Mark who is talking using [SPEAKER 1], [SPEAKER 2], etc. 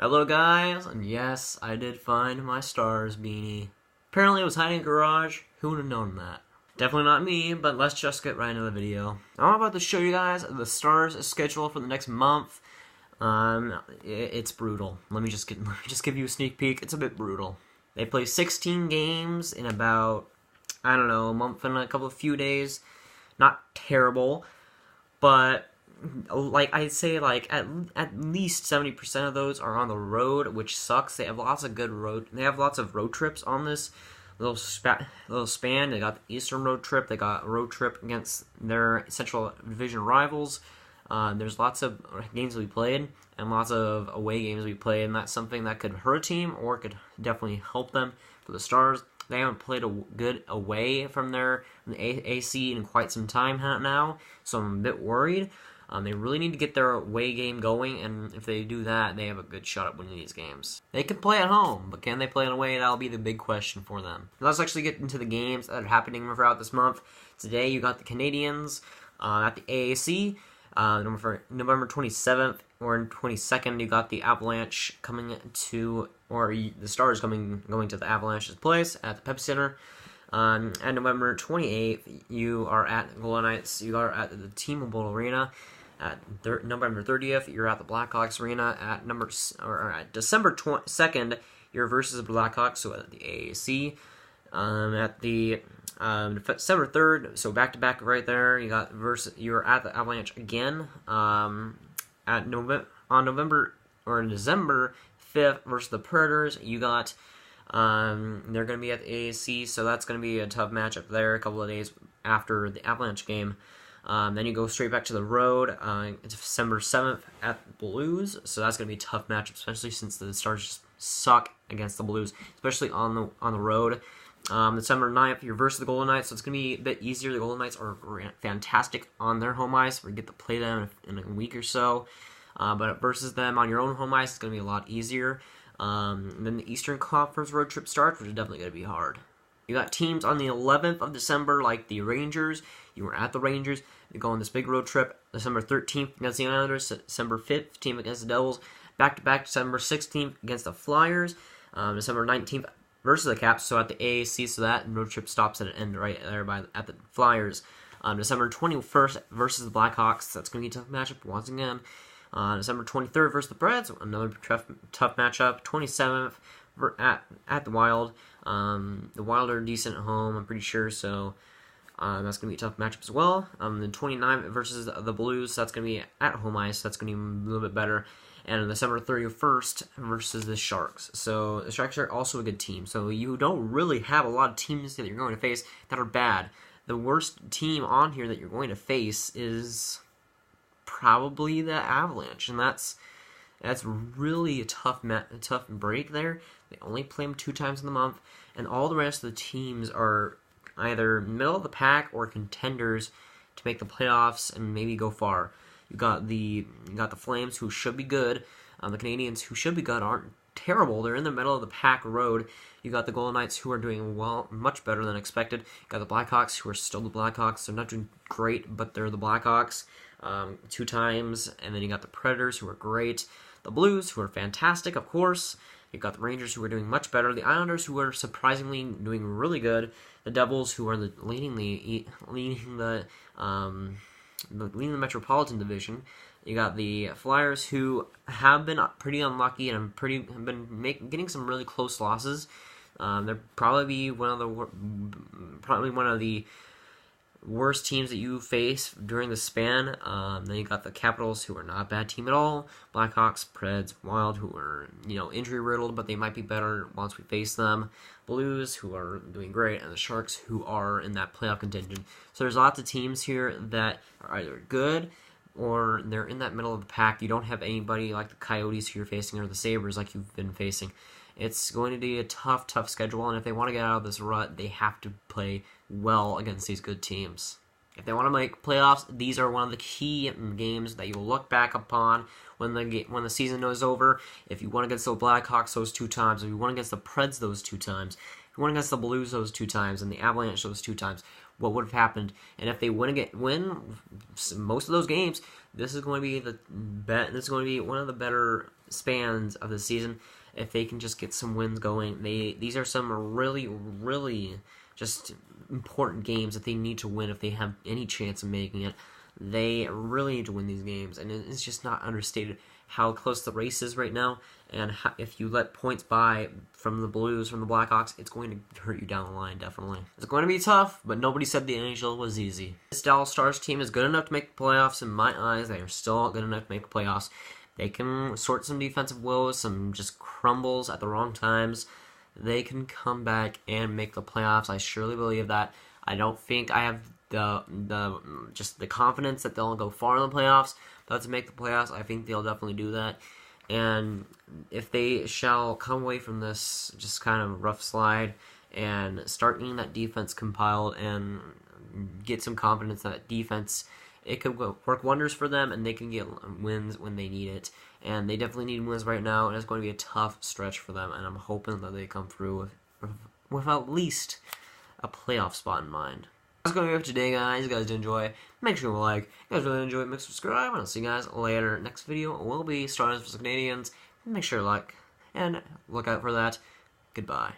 [SPEAKER 1] Hello guys, and yes, I did find my Stars beanie. Apparently it was hiding in a garage. Who would have known that? Definitely not me, but let's just get right into the video. I'm about to show you guys the Stars schedule for the next month. It's brutal. Let me just give you a sneak peek. It's a bit brutal. They play 16 games in about, I don't know, a month and a few days. Not terrible, but like I'd say, like at least 70% of those are on the road, which sucks. They have lots of road trips on this little span. They got the Eastern road trip. They got a road trip against their Central Division rivals. There's lots of games we played and lots of away games we played, and that's something that could hurt a team or could definitely help them. For the Stars, they haven't played a good away from the AC in quite some time now, so I'm a bit worried. They really need to get their away game going, and if they do that, they have a good shot at winning these games. They can play at home, but can they play away? That'll be the big question for them. Let's actually get into the games that are happening throughout this month. Today, you got the Canadians at the AAC. November 27th or 22nd, you got the Avalanche coming to, or the Stars going to the Avalanche's place at the Pepsi Center. And November 28th, you are at Golden Knights. You are at the T-Mobile Arena. At November 30th, you're at the Blackhawks Arena. At December 2nd, you're versus the Blackhawks, so at the AAC. At the December 3rd, so back-to-back right there, you're at the Avalanche again. December 5th versus the Predators, you got they're going to be at the AAC, so that's going to be a tough matchup there a couple of days after the Avalanche game. Then you go straight back to the road. It's December 7th at the Blues, so that's going to be a tough matchup, especially since the Stars just suck against the Blues, especially on the road. December 9th, you're versus the Golden Knights, so it's going to be a bit easier. The Golden Knights are fantastic on their home ice. We get to play them in a week or so, but versus them on your own home ice, it's going to be a lot easier. Then the Eastern Conference road trip starts, which is definitely going to be hard. You got teams on the 11th of December, like the Rangers. You were at the Rangers. You go on this big road trip. December 13th against the Islanders. December 15th against the Devils. Back-to-back December 16th against the Flyers. December 19th versus the Caps, so at the AAC, so that road trip stops at an end right there at the Flyers. December 21st versus the Blackhawks. That's going to be a tough matchup once again. December 23rd versus the Preds, another tough matchup. 27th at the Wild. The Wild are decent at home, I'm pretty sure, so that's going to be a tough matchup as well. The 29th versus the Blues, that's going to be at home ice, that's going to be a little bit better. And December 31st versus the Sharks. So the Sharks are also a good team, so you don't really have a lot of teams that you're going to face that are bad. The worst team on here that you're going to face is probably the Avalanche, and that's really a tough break there. They only play them 2 times in the month, and all the rest of the teams are either middle of the pack or contenders to make the playoffs and maybe go far. You got the Flames, who should be good. The Canadians, who should be good, aren't terrible. They're in the middle of the pack road. You got the Golden Knights, who are doing well, much better than expected. You got the Blackhawks, who are still the Blackhawks. They're not doing great, but they're the Blackhawks 2 times. And then you got the Predators, who are great. The Blues, who are fantastic, of course. You've got the Rangers, who are doing much better. The Islanders, who are surprisingly doing really good. The Devils, who are leading the Metropolitan Division. You got the Flyers, who have been pretty unlucky and have been getting some really close losses. They're probably one of the worst teams that you face during the span. Then you got the Capitals, who are not a bad team at all. Blackhawks, Preds, Wild, who are injury riddled, but they might be better once we face them. Blues, who are doing great, and the Sharks, who are in that playoff contention. So there's lots of teams here that are either good or they're in that middle of the pack. You don't have anybody like the Coyotes who you're facing or the Sabres like you've been facing. It's going to be a tough schedule, and if they want to get out of this rut, they have to play well against these good teams. If they want to make playoffs, these are one of the key games that you will look back upon when the season is over. If you won against the Blackhawks those 2 times, if you won against the Preds those 2 times, if you won against the Blues those 2 times, and the Avalanche those 2 times, what would have happened? And if they win most of those games, this is going to be one of the better spans of the season, if they can just get some wins going. These are some really just important games that they need to win if they have any chance of making it. They really need to win these games, and it's just not understated how close the race is right now, and if you let points by from the Blues, from the Blackhawks, it's going to hurt you down the line, definitely. It's going to be tough, but nobody said the NHL was easy. This Dallas Stars team is good enough to make the playoffs in my eyes. They are still good enough to make the playoffs. They can sort some defensive woes, some just crumbles at the wrong times. They can come back and make the playoffs. I surely believe that. I don't think I have the confidence that they'll go far in the playoffs, but to make the playoffs, I think they'll definitely do that. And if they shall come away from this just kind of rough slide and start getting that defense compiled and get some confidence in that defense, it could work wonders for them, and they can get wins when they need it. And they definitely need wins right now, and it's going to be a tough stretch for them, and I'm hoping that they come through with at least a playoff spot in mind. That's going to be it for today, guys. You guys did enjoy, make sure you like. If you guys really enjoyed, make sure to subscribe, and I'll see you guys later. Next video will be Stars vs. Canadians. Make sure to like and look out for that. Goodbye.